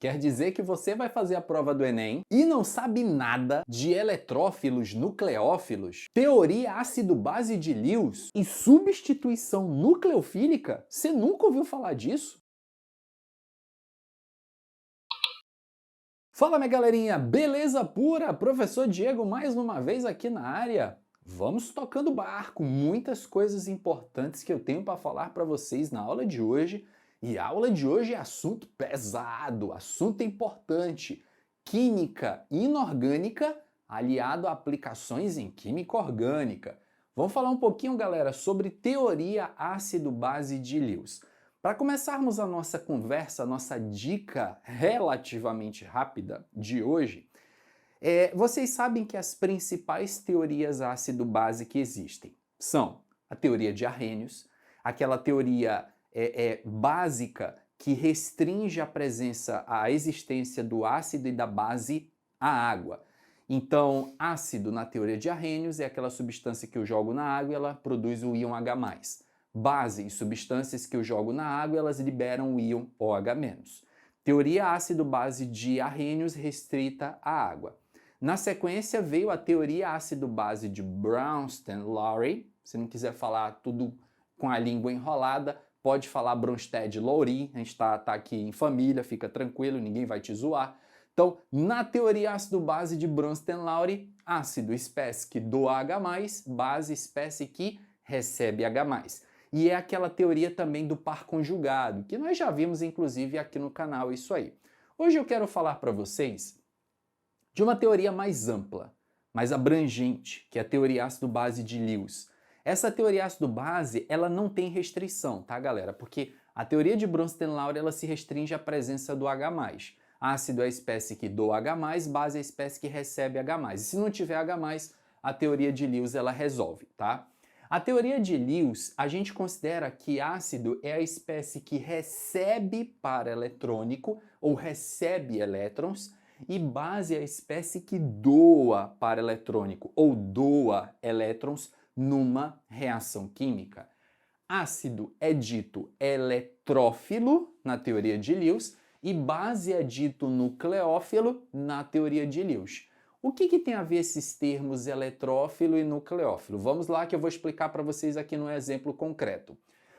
Quer dizer que você vai fazer a prova do Enem e não sabe nada de eletrófilos nucleófilos, teoria ácido-base de Lewis e substituição nucleofílica? Você nunca ouviu falar disso? Fala, minha galerinha, beleza pura? Professor Diego mais uma vez aqui na área. Vamos tocando barco, muitas coisas importantes que eu tenho para falar para vocês na aula de hoje. E a aula de hoje é assunto pesado, assunto importante. Química inorgânica aliado a aplicações em química orgânica. Vamos falar um pouquinho, galera, sobre teoria ácido-base de Lewis. Para começarmos a nossa conversa, a nossa dica relativamente rápida de hoje, vocês sabem que as principais teorias ácido-base que existem são a teoria de Arrhenius, aquela teoria básica que restringe a presença, a existência do ácido e da base à água. Então, ácido na teoria de Arrhenius é aquela substância que eu jogo na água e ela produz o íon H+. Base e substâncias que eu jogo na água, elas liberam o íon OH-. Teoria ácido-base de Arrhenius restrita à água. Na sequência veio a teoria ácido-base de Bronsted-Lowry. Se não quiser falar tudo com a língua enrolada, pode falar Bronsted-Lowry. A gente tá aqui em família, fica tranquilo, ninguém vai te zoar. Então, na teoria ácido-base de Bronsted-Lowry, ácido espécie que doa H+, base espécie que recebe H+. E é aquela teoria também do par conjugado, que nós já vimos inclusive aqui no canal isso aí. Hoje eu quero falar para vocês de uma teoria mais ampla, mais abrangente, que é a teoria ácido-base de Lewis. Essa teoria ácido-base, ela não tem restrição, tá, galera? Porque a teoria de Bronsted-Lowry, ela se restringe à presença do H+. Ácido é a espécie que doa H+, base é a espécie que recebe H+. E se não tiver H+, a teoria de Lewis, ela resolve, tá? A teoria de Lewis, a gente considera que ácido é a espécie que recebe par eletrônico ou recebe elétrons e base é a espécie que doa par eletrônico ou doa elétrons numa reação química. Ácido é dito eletrófilo na teoria de Lewis e base é dito nucleófilo na teoria de Lewis. O que tem a ver esses termos eletrófilo e nucleófilo? Vamos lá que eu vou explicar para vocês aqui no exemplo concreto.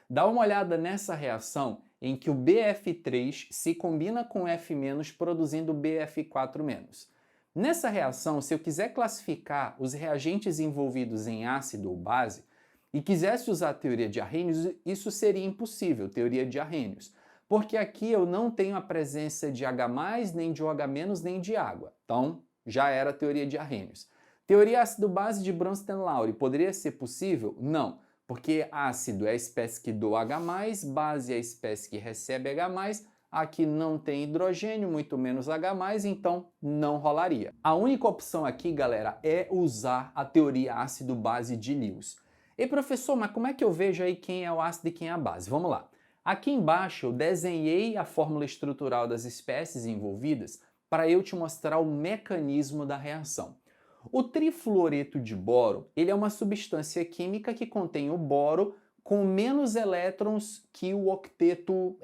Dá uma olhada nessa reação em que o BF3 se combina com F- produzindo BF4-. Nessa reação, se eu quiser classificar os reagentes envolvidos em ácido ou base e quisesse usar a teoria de Arrhenius, isso seria impossível, teoria de Arrhenius, porque aqui eu não tenho a presença de H+, nem de OH-, nem de água. Então, já era a teoria de Arrhenius. Teoria ácido-base de Bronsted-Lowry poderia ser possível? Não, porque ácido é a espécie que doa H+, base é a espécie que recebe H+, aqui não tem hidrogênio, muito menos H+, então não rolaria. A única opção aqui, galera, é usar a teoria ácido-base de Lewis. E professor, mas como é que eu vejo aí quem é o ácido e quem é a base? Vamos lá. Aqui embaixo eu desenhei a fórmula estrutural das espécies envolvidas para eu te mostrar o mecanismo da reação. O trifluoreto de boro, ele é uma substância química que contém o boro com menos elétrons que o octeto,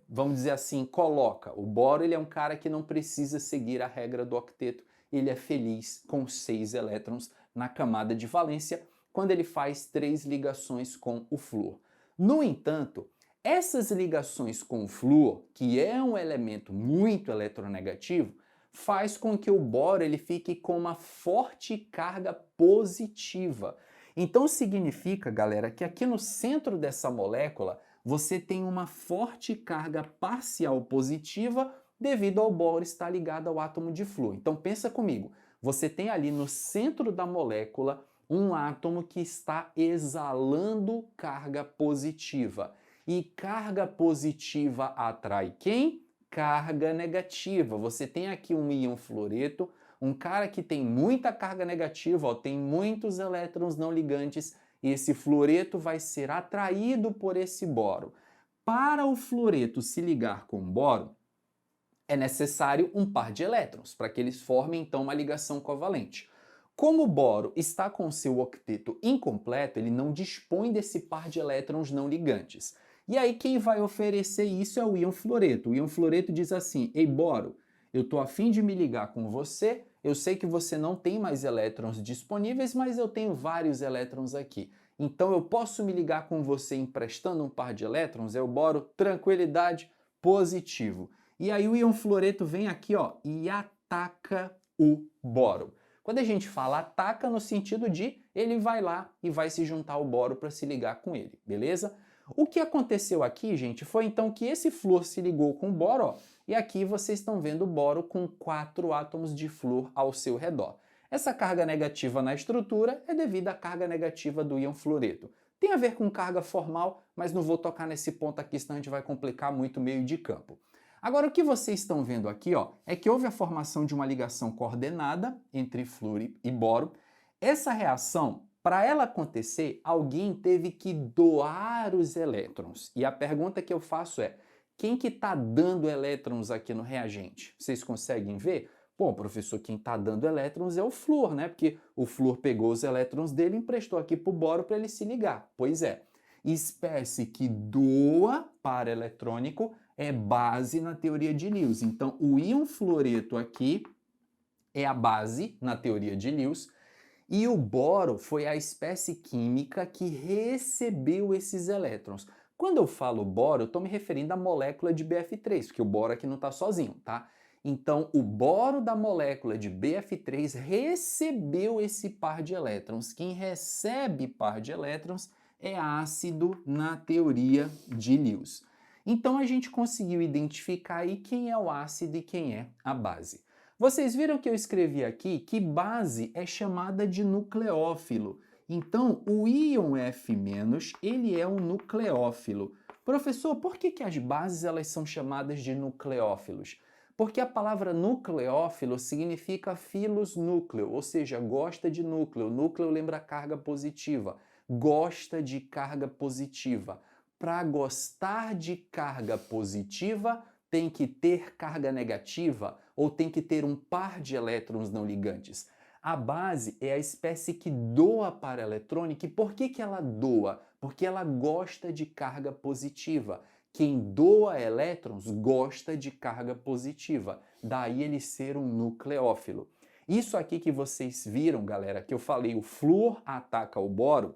vamos dizer assim, coloca. O boro ele é um cara que não precisa seguir a regra do octeto, ele é feliz com 6 elétrons na camada de valência quando ele faz 3 ligações com o flúor. No entanto, essas ligações com o flúor, que é um elemento muito eletronegativo, faz com que o boro ele fique com uma forte carga positiva. Então significa, galera, que aqui no centro dessa molécula você tem uma forte carga parcial positiva devido ao boro estar ligado ao átomo de flúor. Então pensa comigo, você tem ali no centro da molécula um átomo que está exalando carga positiva. E carga positiva atrai quem? Carga negativa. Você tem aqui um íon fluoreto, um cara que tem muita carga negativa, ó, tem muitos elétrons não ligantes, e esse fluoreto vai ser atraído por esse boro. Para o fluoreto se ligar com o boro, é necessário um par de elétrons, para que eles formem então uma ligação covalente. Como o boro está com seu octeto incompleto, ele não dispõe desse par de elétrons não ligantes. E aí quem vai oferecer isso é o íon fluoreto. O íon fluoreto diz assim: ei, boro, eu estou a fim de me ligar com você, eu sei que você não tem mais elétrons disponíveis, mas eu tenho vários elétrons aqui. Então eu posso me ligar com você emprestando um par de elétrons? É o boro, tranquilidade, positivo. E aí o íon fluoreto vem aqui, ó, e ataca o boro. Quando a gente fala ataca, no sentido de ele vai lá e vai se juntar ao boro para se ligar com ele, beleza? O que aconteceu aqui, gente, foi então que esse flúor se ligou com o boro, ó, e aqui vocês estão vendo o boro com 4 átomos de flúor ao seu redor. Essa carga negativa na estrutura é devido à carga negativa do íon fluoreto. Tem a ver com carga formal, mas não vou tocar nesse ponto aqui, senão a gente vai complicar muito o meio de campo. Agora, o que vocês estão vendo aqui, ó, é que houve a formação de uma ligação coordenada entre flúor e boro. Essa reação, para ela acontecer, alguém teve que doar os elétrons. E a pergunta que eu faço é: quem que está dando elétrons aqui no reagente? Vocês conseguem ver? Bom, professor, quem está dando elétrons é o flúor, né? Porque o flúor pegou os elétrons dele e emprestou aqui para o boro para ele se ligar. Pois é, espécie que doa par eletrônico é base na teoria de Lewis. Então, o íon fluoreto aqui é a base na teoria de Lewis. E o boro foi a espécie química que recebeu esses elétrons. Quando eu falo boro, eu estou me referindo à molécula de BF3, porque o boro aqui não está sozinho, tá? Então, o boro da molécula de BF3 recebeu esse par de elétrons. Quem recebe par de elétrons é ácido na teoria de Lewis. Então, a gente conseguiu identificar aí quem é o ácido e quem é a base. Vocês viram que eu escrevi aqui que base é chamada de nucleófilo. Então, o íon F-, ele é um nucleófilo. Professor, por que as bases elas são chamadas de nucleófilos? Porque a palavra nucleófilo significa filos núcleo, ou seja, gosta de núcleo. Núcleo lembra carga positiva. Gosta de carga positiva. Para gostar de carga positiva, tem que ter carga negativa ou tem que ter um par de elétrons não ligantes. A base é a espécie que doa par eletrônico. E por que ela doa? Porque ela gosta de carga positiva. Quem doa elétrons gosta de carga positiva. Daí ele ser um nucleófilo. Isso aqui que vocês viram, galera, que eu falei, o flúor ataca o boro,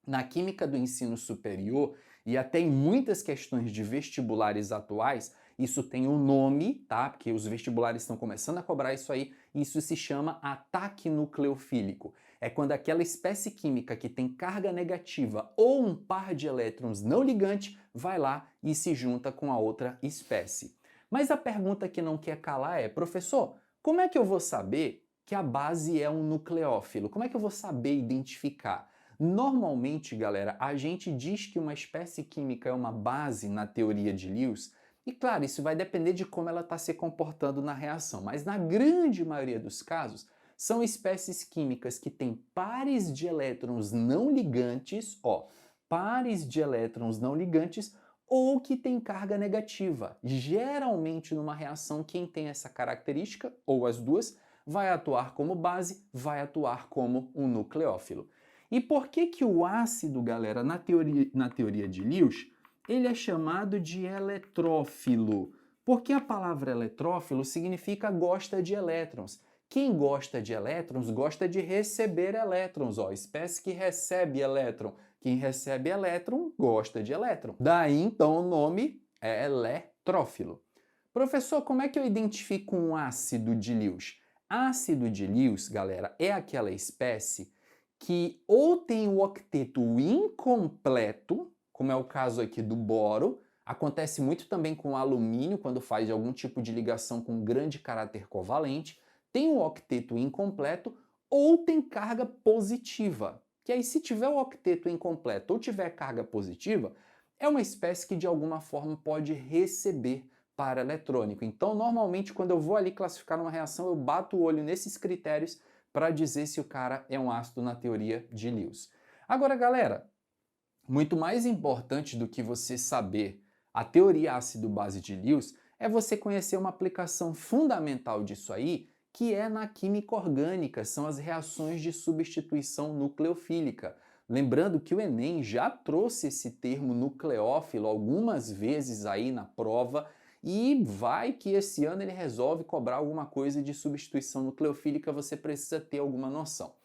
na química do ensino superior e até em muitas questões de vestibulares atuais, isso tem um nome, tá? Porque os vestibulares estão começando a cobrar isso aí, e isso se chama ataque nucleofílico. É quando aquela espécie química que tem carga negativa ou um par de elétrons não ligante vai lá e se junta com a outra espécie. Mas a pergunta que não quer calar é: professor, como é que eu vou saber que a base é um nucleófilo? Como é que eu vou saber identificar? Normalmente, galera, a gente diz que uma espécie química é uma base na teoria de Lewis, e claro, isso vai depender de como ela está se comportando na reação, mas na grande maioria dos casos, são espécies químicas que têm pares de elétrons não ligantes, ó, pares de elétrons não ligantes, ou que têm carga negativa. Geralmente, numa reação, quem tem essa característica, ou as duas, vai atuar como base, vai atuar como um nucleófilo. E por que o ácido, galera, na teoria de Lewis, ele é chamado de eletrófilo? Porque a palavra eletrófilo significa gosta de elétrons. Quem gosta de elétrons gosta de receber elétrons, ó, espécie que recebe elétron. Quem recebe elétron gosta de elétron. Daí então o nome é eletrófilo. Professor, como é que eu identifico um ácido de Lewis? Ácido de Lewis, galera, é aquela espécie que ou tem o octeto incompleto, como é o caso aqui do boro, acontece muito também com o alumínio, quando faz algum tipo de ligação com grande caráter covalente, tem o octeto incompleto, ou tem carga positiva, que aí se tiver o octeto incompleto ou tiver carga positiva, é uma espécie que de alguma forma pode receber par eletrônico. Então, normalmente, quando eu vou ali classificar uma reação, eu bato o olho nesses critérios para dizer se o cara é um ácido na teoria de Lewis. Agora, galera, muito mais importante do que você saber a teoria ácido-base de Lewis é você conhecer uma aplicação fundamental disso aí, que é na química orgânica, são as reações de substituição nucleofílica. Lembrando que o Enem já trouxe esse termo nucleófilo algumas vezes aí na prova e vai que esse ano ele resolve cobrar alguma coisa de substituição nucleofílica, você precisa ter alguma noção.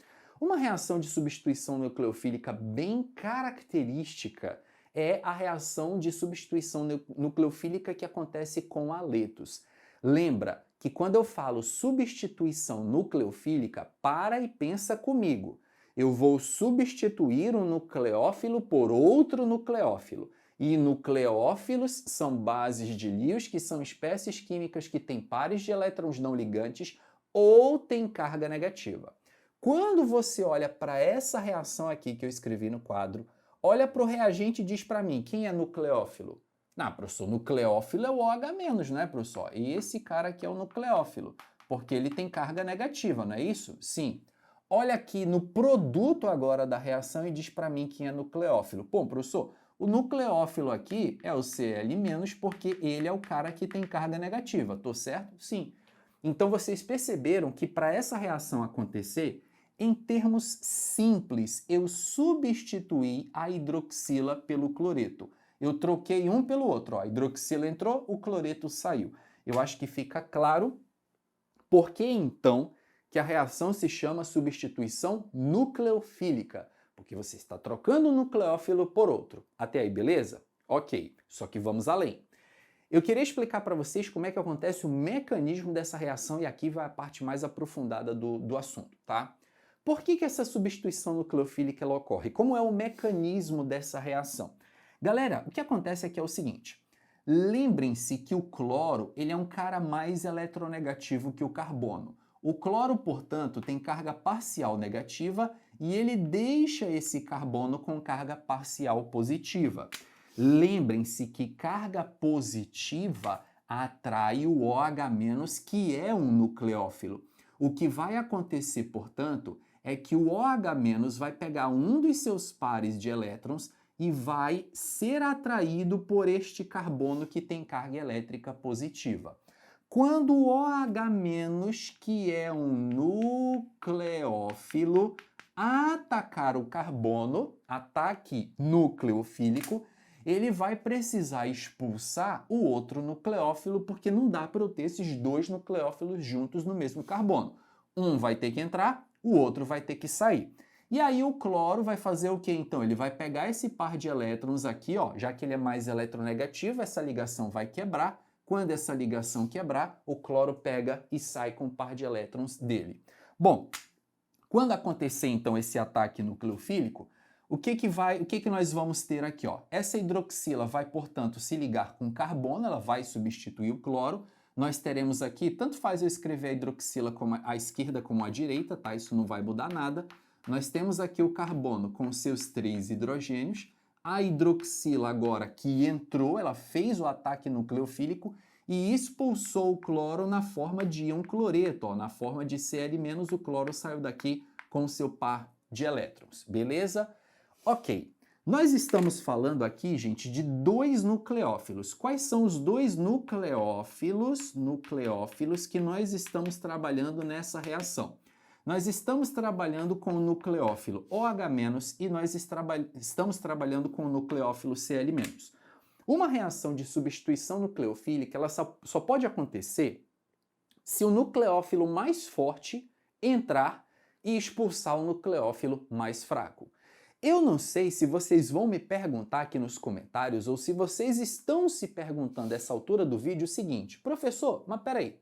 Uma reação de substituição nucleofílica bem característica é a reação de substituição nucleofílica que acontece com haletos. Lembra que quando eu falo substituição nucleofílica, para e pensa comigo. Eu vou substituir um nucleófilo por outro nucleófilo. E nucleófilos são bases de íons que são espécies químicas que têm pares de elétrons não ligantes ou têm carga negativa. Quando você olha para essa reação aqui que eu escrevi no quadro, olha para o reagente e diz para mim, quem é nucleófilo? Ah, professor, nucleófilo é o OH-, né, professor? E esse cara aqui é o nucleófilo, porque ele tem carga negativa, não é isso? Sim. Olha aqui no produto agora da reação e diz para mim quem é nucleófilo. Pô, professor, o nucleófilo aqui é o Cl-, porque ele é o cara que tem carga negativa, tô certo? Sim. Então vocês perceberam que para essa reação acontecer, em termos simples, eu substituí a hidroxila pelo cloreto. Eu troquei um pelo outro. Ó. A hidroxila entrou, o cloreto saiu. Eu acho que fica claro por que então que a reação se chama substituição nucleofílica. Porque você está trocando um nucleófilo por outro. Até aí, beleza? Ok, só que vamos além. Eu queria explicar para vocês como é que acontece o mecanismo dessa reação e aqui vai a parte mais aprofundada do assunto, tá? Por que essa substituição nucleofílica ela ocorre? Como é o mecanismo dessa reação? Galera, o que acontece aqui é o seguinte. Lembrem-se que o cloro ele é um cara mais eletronegativo que o carbono. O cloro, portanto, tem carga parcial negativa e ele deixa esse carbono com carga parcial positiva. Lembrem-se que carga positiva atrai o OH-, que é um nucleófilo. O que vai acontecer, portanto, é que o OH- vai pegar um dos seus pares de elétrons e vai ser atraído por este carbono que tem carga elétrica positiva. Quando o OH-, que é um nucleófilo, atacar o carbono, ataque nucleofílico, ele vai precisar expulsar o outro nucleófilo, porque não dá para eu ter esses dois nucleófilos juntos no mesmo carbono. Um vai ter que entrar, o outro vai ter que sair. E aí o cloro vai fazer o que então? Ele vai pegar esse par de elétrons aqui, ó, já que ele é mais eletronegativo, essa ligação vai quebrar. Quando essa ligação quebrar, o cloro pega e sai com o par de elétrons dele. Bom, quando acontecer então esse ataque nucleofílico, o que nós vamos ter aqui? Ó? Essa hidroxila vai, portanto, se ligar com carbono, ela vai substituir o cloro. Nós teremos aqui, tanto faz eu escrever a hidroxila como à esquerda como à direita, tá? Isso não vai mudar nada. Nós temos aqui o carbono com seus 3 hidrogênios. A hidroxila agora que entrou, ela fez o ataque nucleofílico e expulsou o cloro na forma de íon cloreto, ó, na forma de Cl-, o cloro saiu daqui com o seu par de elétrons, beleza? Ok, nós estamos falando aqui, gente, de dois nucleófilos. Quais são os dois nucleófilos que nós estamos trabalhando nessa reação? Nós estamos trabalhando com o nucleófilo OH- e nós estamos trabalhando com o nucleófilo Cl-. Uma reação de substituição nucleofílica ela só pode acontecer se o nucleófilo mais forte entrar e expulsar o nucleófilo mais fraco. Eu não sei se vocês vão me perguntar aqui nos comentários ou se vocês estão se perguntando a essa altura do vídeo o seguinte: professor, mas peraí,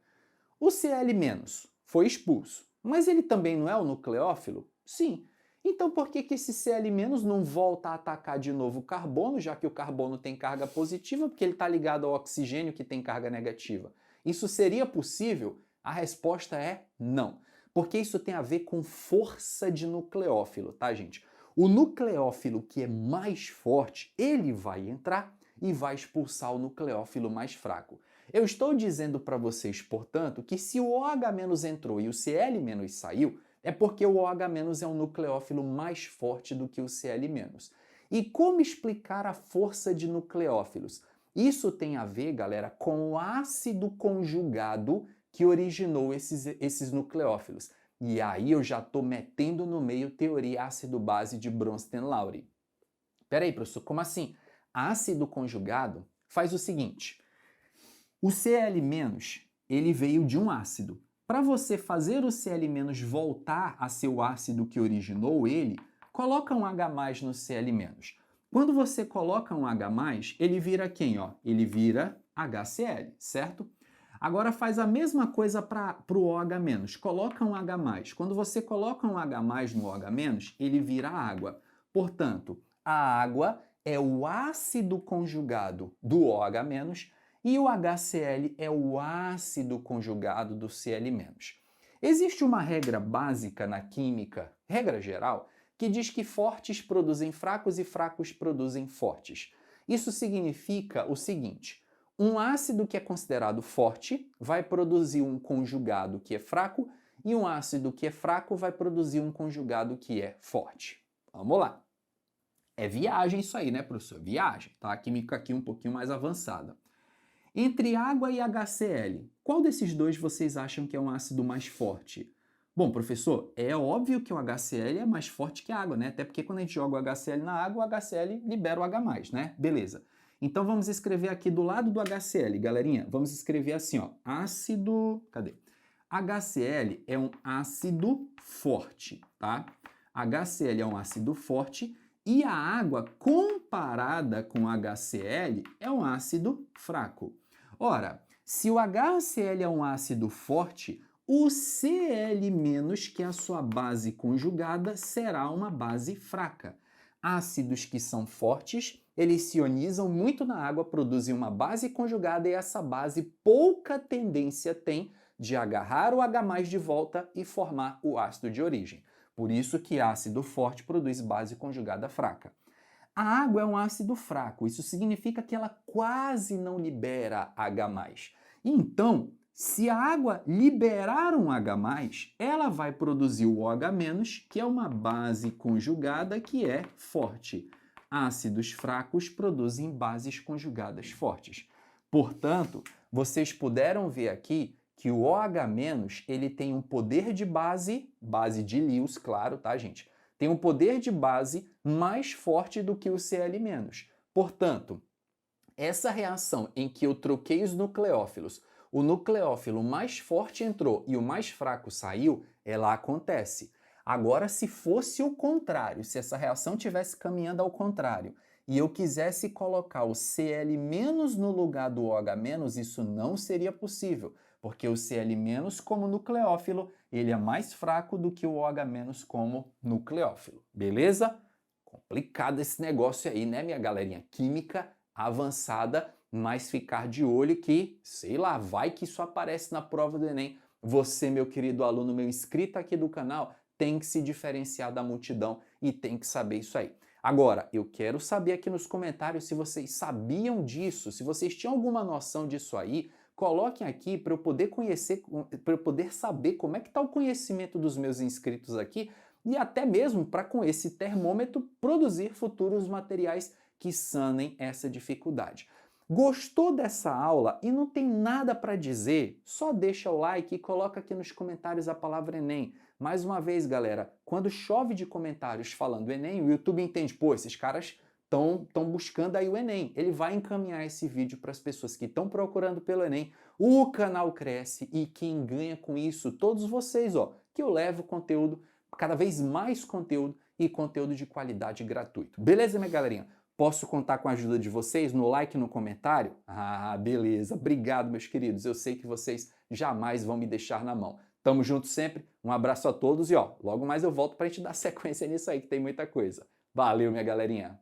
o Cl- foi expulso, mas ele também não é o nucleófilo? Sim. Então por que esse Cl- não volta a atacar de novo o carbono, já que o carbono tem carga positiva, porque ele está ligado ao oxigênio que tem carga negativa? Isso seria possível? A resposta é não, porque isso tem a ver com força de nucleófilo, tá, gente? O nucleófilo que é mais forte, ele vai entrar e vai expulsar o nucleófilo mais fraco. Eu estou dizendo para vocês, portanto, que se o OH- entrou e o Cl- saiu, é porque o OH- é um nucleófilo mais forte do que o Cl-. E como explicar a força de nucleófilos? Isso tem a ver, galera, com o ácido conjugado que originou esses nucleófilos. E aí eu já estou metendo no meio teoria ácido-base de Bronsted-Lowry. Peraí, professor, como assim? Ácido conjugado faz o seguinte, o Cl- ele veio de um ácido. Para você fazer o Cl- voltar a ser o ácido que originou ele, coloca um H+ no Cl-. Quando você coloca um H+, ele vira quem? Ó? Ele vira HCl, certo? Agora faz a mesma coisa para o OH-, coloca um H+. Quando você coloca um H+ no OH-, ele vira água. Portanto, a água é o ácido conjugado do OH- e o HCl é o ácido conjugado do Cl-. Existe uma regra básica na química, regra geral, que diz que fortes produzem fracos e fracos produzem fortes. Isso significa o seguinte, um ácido que é considerado forte vai produzir um conjugado que é fraco e um ácido que é fraco vai produzir um conjugado que é forte. Vamos lá. É viagem isso aí, né, professor? Viagem, tá? A química aqui um pouquinho mais avançada. Entre água e HCl, qual desses dois vocês acham que é um ácido mais forte? Bom, professor, é óbvio que o HCl é mais forte que a água, né? Até porque quando a gente joga o HCl na água, o HCl libera o H+, né? Beleza. Então vamos escrever aqui do lado do HCl, galerinha. Vamos escrever assim, ó, ácido... Cadê? HCl é um ácido forte, tá? HCl é um ácido forte e a água comparada com HCl é um ácido fraco. Ora, se o HCl é um ácido forte, o Cl-, que é a sua base conjugada, será uma base fraca. Ácidos que são fortes, eles se ionizam muito na água, produzem uma base conjugada e essa base pouca tendência tem de agarrar o H+ de volta e formar o ácido de origem. Por isso que ácido forte produz base conjugada fraca. A água é um ácido fraco, isso significa que ela quase não libera H+. Então, se a água liberar um H+, ela vai produzir o OH-, que é uma base conjugada que é forte. Ácidos fracos produzem bases conjugadas fortes. Portanto, vocês puderam ver aqui que o OH- ele tem um poder de base de Lewis, claro, tá, gente? Tem um poder de base mais forte do que o Cl-. Portanto, essa reação em que eu troquei os nucleófilos, o nucleófilo mais forte entrou e o mais fraco saiu, ela acontece. Agora, se fosse o contrário, se essa reação estivesse caminhando ao contrário, e eu quisesse colocar o Cl- no lugar do OH-, isso não seria possível, porque o Cl- como nucleófilo, ele é mais fraco do que o OH- como nucleófilo. Beleza? Complicado esse negócio aí, né, minha galerinha? Química avançada, mas ficar de olho que, sei lá, vai que isso aparece na prova do Enem. Você, meu querido aluno, meu inscrito aqui do canal, tem que se diferenciar da multidão e tem que saber isso aí. Agora, eu quero saber aqui nos comentários se vocês sabiam disso, se vocês tinham alguma noção disso aí, coloquem aqui para eu poder conhecer, para eu poder saber como é que está o conhecimento dos meus inscritos aqui e até mesmo para com esse termômetro produzir futuros materiais que sanem essa dificuldade. Gostou dessa aula e não tem nada para dizer? Só deixa o like e coloca aqui nos comentários a palavra Enem. Mais uma vez, galera, quando chove de comentários falando Enem, o YouTube entende, pô, esses caras estão buscando aí o Enem. Ele vai encaminhar esse vídeo para as pessoas que estão procurando pelo Enem. O canal cresce e quem ganha com isso, todos vocês, ó, que eu levo conteúdo, cada vez mais conteúdo e conteúdo de qualidade gratuito. Beleza, minha galerinha? Posso contar com a ajuda de vocês no like e no comentário? Ah, beleza. Obrigado, meus queridos. Eu sei que vocês jamais vão me deixar na mão. Tamo junto sempre. Um abraço a todos e ó, logo mais eu volto pra gente dar sequência nisso aí que tem muita coisa. Valeu, minha galerinha.